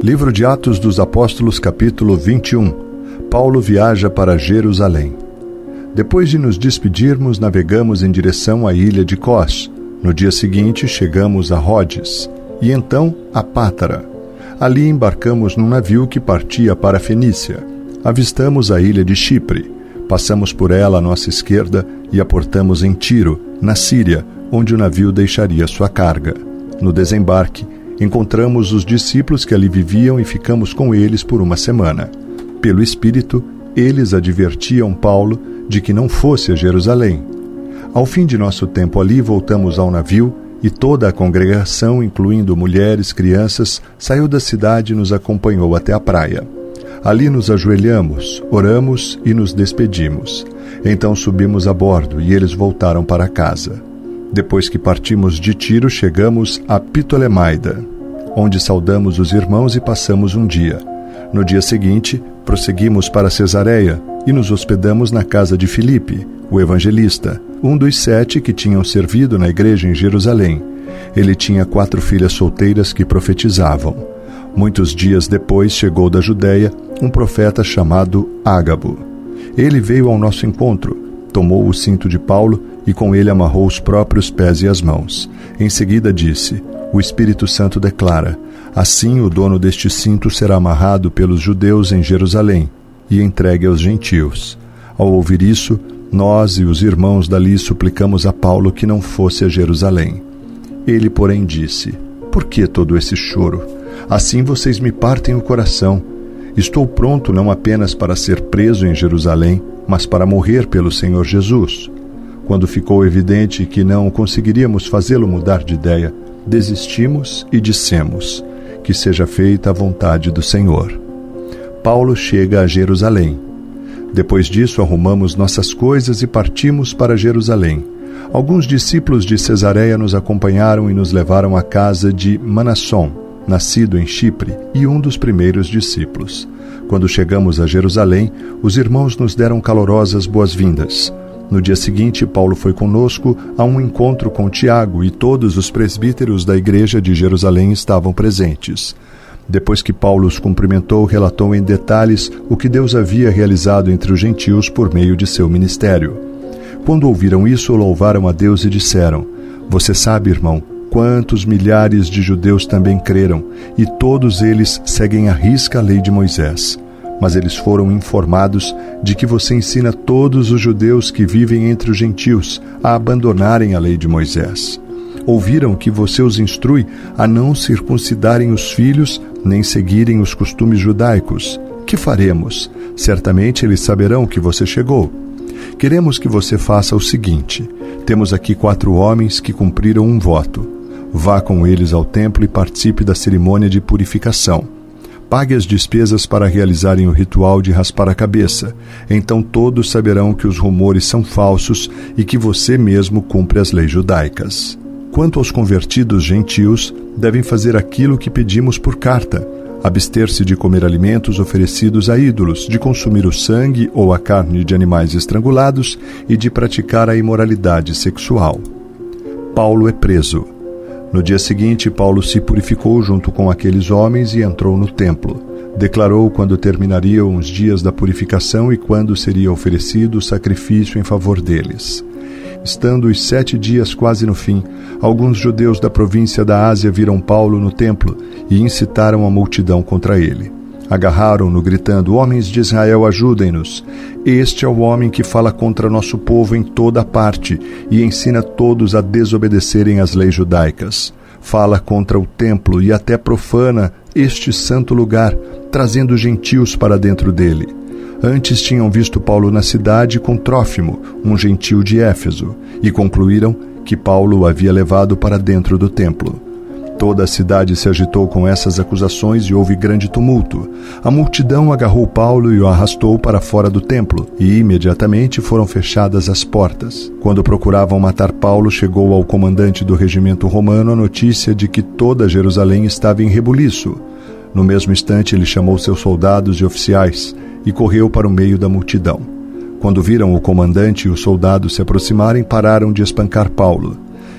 Livro de Atos dos Apóstolos, capítulo 21. Paulo viaja para Jerusalém. Depois de nos despedirmos, navegamos em direção à ilha de Cós. No dia seguinte, chegamos a Rhodes, e então a Pátara. Ali embarcamos num navio que partia para a Fenícia. Avistamos a ilha de Chipre. Passamos por ela à nossa esquerda e aportamos em Tiro, na Síria, onde o navio deixaria sua carga. No desembarque, encontramos os discípulos que ali viviam e ficamos com eles por uma semana. Pelo Espírito, eles advertiam Paulo de que não fosse a Jerusalém. Ao fim de nosso tempo ali, voltamos ao navio e toda a congregação, incluindo mulheres, crianças, saiu da cidade e nos acompanhou até a praia. Ali nos ajoelhamos, oramos e nos despedimos. Então subimos a bordo e eles voltaram para casa. Depois que partimos de Tiro, chegamos a Ptolemaida, onde saudamos os irmãos e passamos um dia. No dia seguinte, prosseguimos para Cesareia e nos hospedamos na casa de Filipe, o evangelista, um dos 7 que tinham servido na igreja em Jerusalém. Ele tinha 4 filhas solteiras que profetizavam. Muitos dias depois chegou da Judéia um profeta chamado Ágabo. Ele veio ao nosso encontro, tomou o cinto de Paulo e com ele amarrou os próprios pés e as mãos. Em seguida disse: o Espírito Santo declara: assim o dono deste cinto será amarrado pelos judeus em Jerusalém e entregue aos gentios. Ao ouvir isso, nós e os irmãos dali suplicamos a Paulo que não fosse a Jerusalém. Ele, porém, disse: por que todo esse choro? Assim vocês me partem o coração. Estou pronto não apenas para ser preso em Jerusalém, mas para morrer pelo Senhor Jesus. Quando ficou evidente que não conseguiríamos fazê-lo mudar de ideia, desistimos e dissemos: que seja feita a vontade do Senhor. Paulo chega a Jerusalém. Depois disso, arrumamos nossas coisas e partimos para Jerusalém. Alguns discípulos de Cesareia nos acompanharam e nos levaram à casa de Manasson, nascido em Chipre, e um dos primeiros discípulos. Quando chegamos a Jerusalém, os irmãos nos deram calorosas boas-vindas. No dia seguinte, Paulo foi conosco a um encontro com Tiago e todos os presbíteros da igreja de Jerusalém estavam presentes. Depois que Paulo os cumprimentou, relatou em detalhes o que Deus havia realizado entre os gentios por meio de seu ministério. Quando ouviram isso, louvaram a Deus e disseram: você sabe, irmão, quantos milhares de judeus também creram, e todos eles seguem à risca a lei de Moisés. Mas eles foram informados de que você ensina todos os judeus que vivem entre os gentios a abandonarem a lei de Moisés. Ouviram que você os instrui a não circuncidarem os filhos, nem seguirem os costumes judaicos. Que faremos? Certamente eles saberão que você chegou. Queremos que você faça o seguinte: temos aqui 4 homens que cumpriram um voto. Vá com eles ao templo e participe da cerimônia de purificação. Pague as despesas para realizarem o ritual de raspar a cabeça. Então todos saberão que os rumores são falsos e que você mesmo cumpre as leis judaicas. Quanto aos convertidos gentios, devem fazer aquilo que pedimos por carta: abster-se de comer alimentos oferecidos a ídolos, de consumir o sangue ou a carne de animais estrangulados e de praticar a imoralidade sexual. Paulo é preso. No dia seguinte, Paulo se purificou junto com aqueles homens e entrou no templo. Declarou quando terminariam os dias da purificação e quando seria oferecido o sacrifício em favor deles. Estando os 7 dias quase no fim, alguns judeus da província da Ásia viram Paulo no templo e incitaram a multidão contra ele. Agarraram-no, gritando: homens de Israel, ajudem-nos! Este é o homem que fala contra nosso povo em toda parte e ensina todos a desobedecerem às leis judaicas. Fala contra o templo e até profana este santo lugar, trazendo gentios para dentro dele. Antes tinham visto Paulo na cidade com Trófimo, um gentio de Éfeso, e concluíram que Paulo o havia levado para dentro do templo. Toda a cidade se agitou com essas acusações e houve grande tumulto. A multidão agarrou Paulo e o arrastou para fora do templo, e imediatamente foram fechadas as portas. Quando procuravam matar Paulo, chegou ao comandante do regimento romano a notícia de que toda Jerusalém estava em rebuliço. No mesmo instante, ele chamou seus soldados e oficiais e correu para o meio da multidão. Quando viram o comandante e os soldados se aproximarem, pararam de espancar Paulo.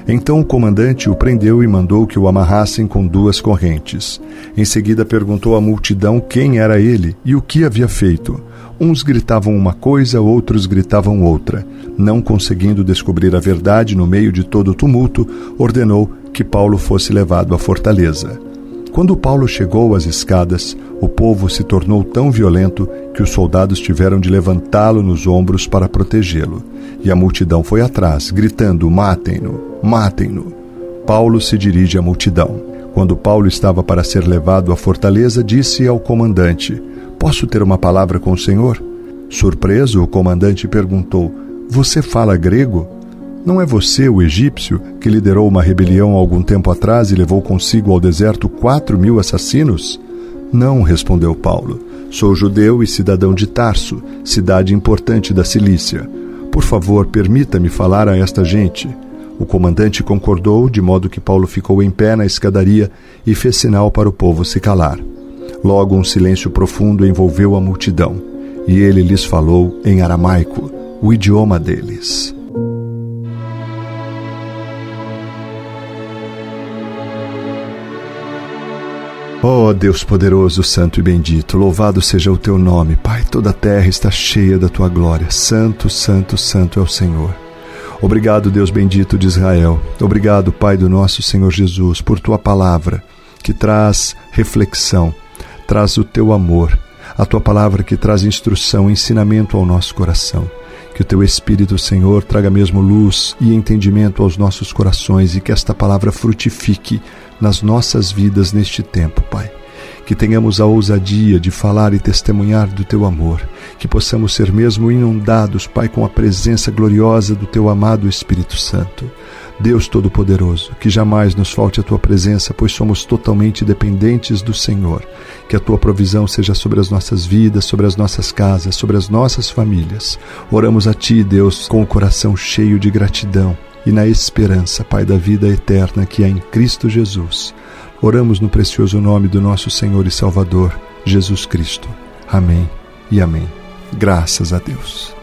Então o comandante o prendeu e mandou que o amarrassem com 2 correntes. Em seguida perguntou à multidão quem era ele e o que havia feito. Uns gritavam uma coisa, outros gritavam outra. Não conseguindo descobrir a verdade no meio de todo o tumulto, ordenou que Paulo fosse levado à fortaleza. Quando Paulo chegou às escadas, o povo se tornou tão violento que os soldados tiveram de levantá-lo nos ombros para protegê-lo. E a multidão foi atrás, gritando: "Matem-no! Matem-no!" Paulo se dirige à multidão. Quando Paulo estava para ser levado à fortaleza, disse ao comandante: "Posso ter uma palavra com o senhor?" Surpreso, o comandante perguntou: "Você fala grego? Não é você o egípcio que liderou uma rebelião há algum tempo atrás e levou consigo ao deserto 4.000 assassinos?" "Não", respondeu Paulo. "Sou judeu e cidadão de Tarso, cidade importante da Cilícia. Por favor, permita-me falar a esta gente." O comandante concordou, de modo que Paulo ficou em pé na escadaria e fez sinal para o povo se calar. Logo um silêncio profundo envolveu a multidão, e ele lhes falou em aramaico, o idioma deles. Ó Deus poderoso, santo e bendito, louvado seja o teu nome, Pai. Toda a terra está cheia da tua glória. Santo, santo, santo é o Senhor. Obrigado, Deus bendito de Israel. Obrigado, Pai do nosso Senhor Jesus, por tua palavra que traz reflexão, traz o teu amor, a tua palavra que traz instrução, ensinamento ao nosso coração. Que o teu Espírito, Senhor, traga mesmo luz e entendimento aos nossos corações e que esta palavra frutifique nas nossas vidas neste tempo, Pai. Que tenhamos a ousadia de falar e testemunhar do teu amor, que possamos ser mesmo inundados, Pai, com a presença gloriosa do teu amado Espírito Santo. Deus Todo-Poderoso, que jamais nos falte a tua presença, pois somos totalmente dependentes do Senhor. Que a tua provisão seja sobre as nossas vidas, sobre as nossas casas, sobre as nossas famílias. Oramos a ti, Deus, com o coração cheio de gratidão e na esperança, Pai, da vida eterna que há em Cristo Jesus. Oramos no precioso nome do nosso Senhor e Salvador, Jesus Cristo. Amém e amém. Graças a Deus.